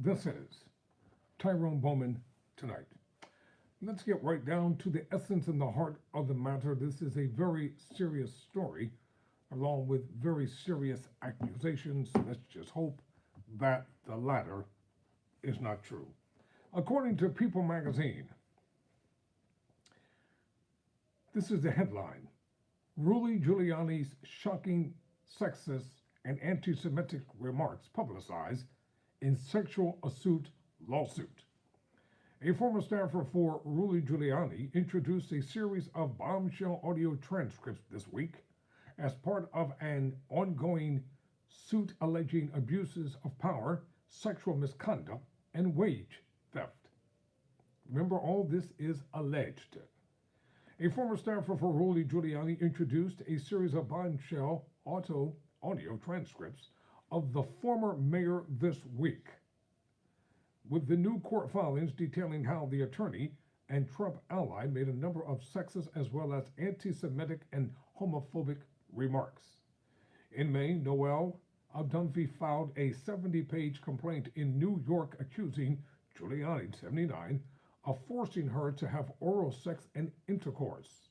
This is Tyrone Bowman tonight. Let's get right down to the essence and the heart of the matter. This is a very serious story, along with very serious accusations. Let's just hope that the latter is not true. According to People magazine, this is the headline: Rudy Giuliani's shocking sexist and anti-Semitic remarks publicized in sexual assault lawsuit. A former staffer for Rudy Giuliani introduced a series of bombshell audio transcripts this week as part of an ongoing suit alleging abuses of power, sexual misconduct, and wage theft. Remember, all this is alleged. A former staffer for Rudy Giuliani introduced a series of bombshell audio transcripts of the former mayor this week, with the new court filings detailing how the attorney and Trump ally made a number of sexist as well as anti-Semitic and homophobic remarks. In May, Noel Dunphy filed a 70-page complaint in New York accusing Giuliani, 79, of forcing her to have oral sex and intercourse.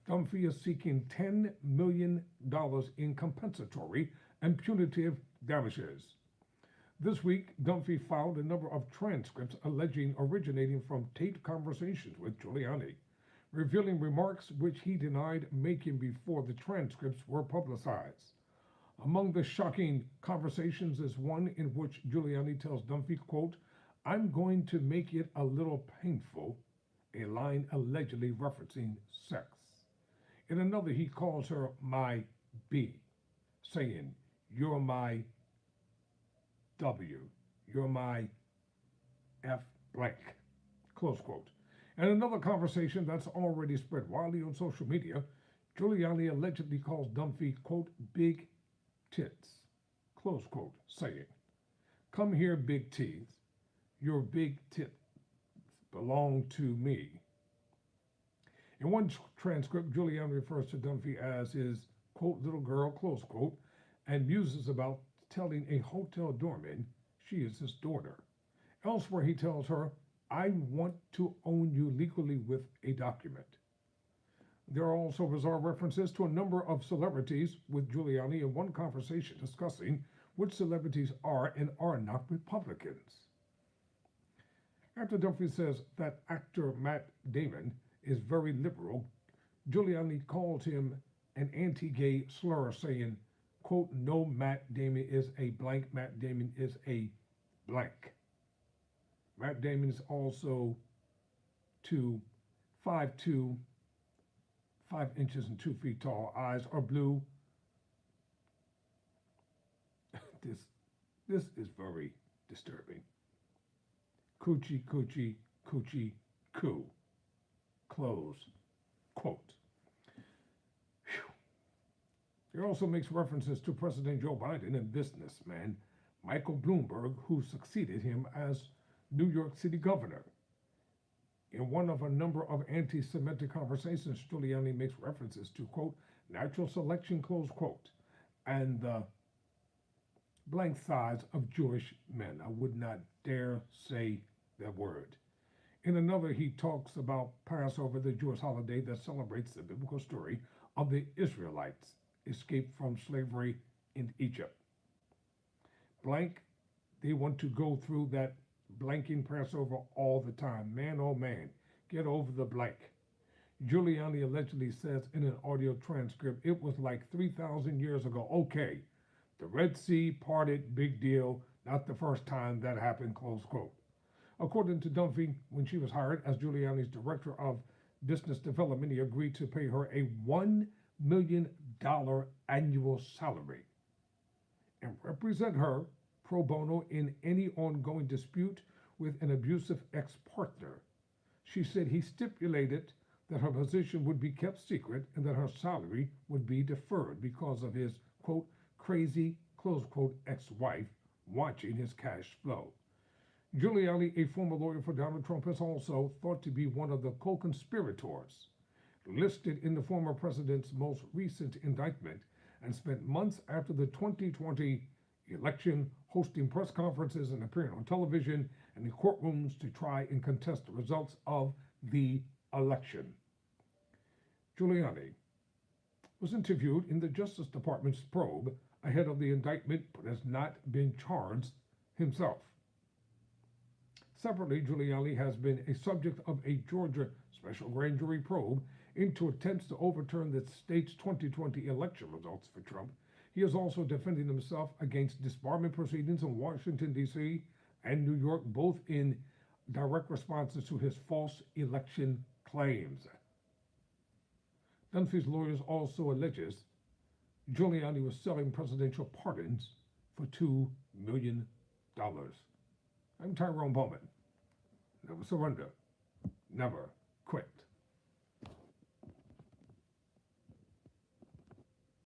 Dunphy is seeking $10 million in compensatory and punitive damages. This week, Dunphy filed a number of transcripts originating from taped conversations with Giuliani, revealing remarks which he denied making before the transcripts were publicized. Among the shocking conversations is one in which Giuliani tells Dunphy, quote, "I'm going to make it a little painful," a line allegedly referencing sex. In another, he calls her my B, saying, "You're my W, you're my F blank," close quote. In another conversation that's already spread widely on social media, Giuliani allegedly calls Dunphy, quote, "big tits," close quote, saying, "Come here, big T's, your big tits belong to me." In one transcript, Giuliani refers to Dunphy as his, quote, "little girl," close quote, and muses about telling a hotel doorman she is his daughter. Elsewhere, he tells her, "I want to own you legally with a document." There are also bizarre references to a number of celebrities, with Giuliani in one conversation discussing which celebrities are and are not Republicans. After Dunphy says that actor Matt Damon is very liberal, Giuliani called him an anti-gay slur, saying, quote, "No, Matt Damon is a blank, Matt Damon is a blank." Matt Damon is also 5'2", 5 inches and 2 feet tall. Eyes are blue. This is very disturbing. Coochie, coochie, coochie, coo. Close quote. Whew. He also makes references to President Joe Biden and businessman Michael Bloomberg, who succeeded him as New York City governor. In one of a number of anti-Semitic conversations, Giuliani makes references to, quote, "natural selection," close quote, and the blank thighs of Jewish men. I would not dare say that word. In another, he talks about Passover, the Jewish holiday that celebrates the biblical story of the Israelites' escape from slavery in Egypt. Blank, they want to go through that blanking Passover all the time. Man, oh man, get over the blank. Giuliani allegedly says in an audio transcript, "It was like 3,000 years ago. Okay, the Red Sea parted, big deal. Not the first time that happened," close quote. According to Dunphy, when she was hired as Giuliani's director of business development, he agreed to pay her a $1 million annual salary and represent her pro bono in any ongoing dispute with an abusive ex-partner. She said he stipulated that her position would be kept secret and that her salary would be deferred because of his, quote, "crazy," close quote, ex-wife watching his cash flow. Giuliani, a former lawyer for Donald Trump, is also thought to be one of the co-conspirators listed in the former president's most recent indictment, and spent months after the 2020 election, hosting press conferences and appearing on television and in courtrooms to try and contest the results of the election. Giuliani was interviewed in the Justice Department's probe ahead of the indictment but has not been charged himself. Separately, Giuliani has been a subject of a Georgia special grand jury probe into attempts to overturn the state's 2020 election results for Trump. He is also defending himself against disbarment proceedings in Washington, D.C. and New York, both in direct responses to his false election claims. Dunphy's lawyers also alleges Giuliani was selling presidential pardons for $2 million. I'm Tyrone Bowman. Never surrender. Never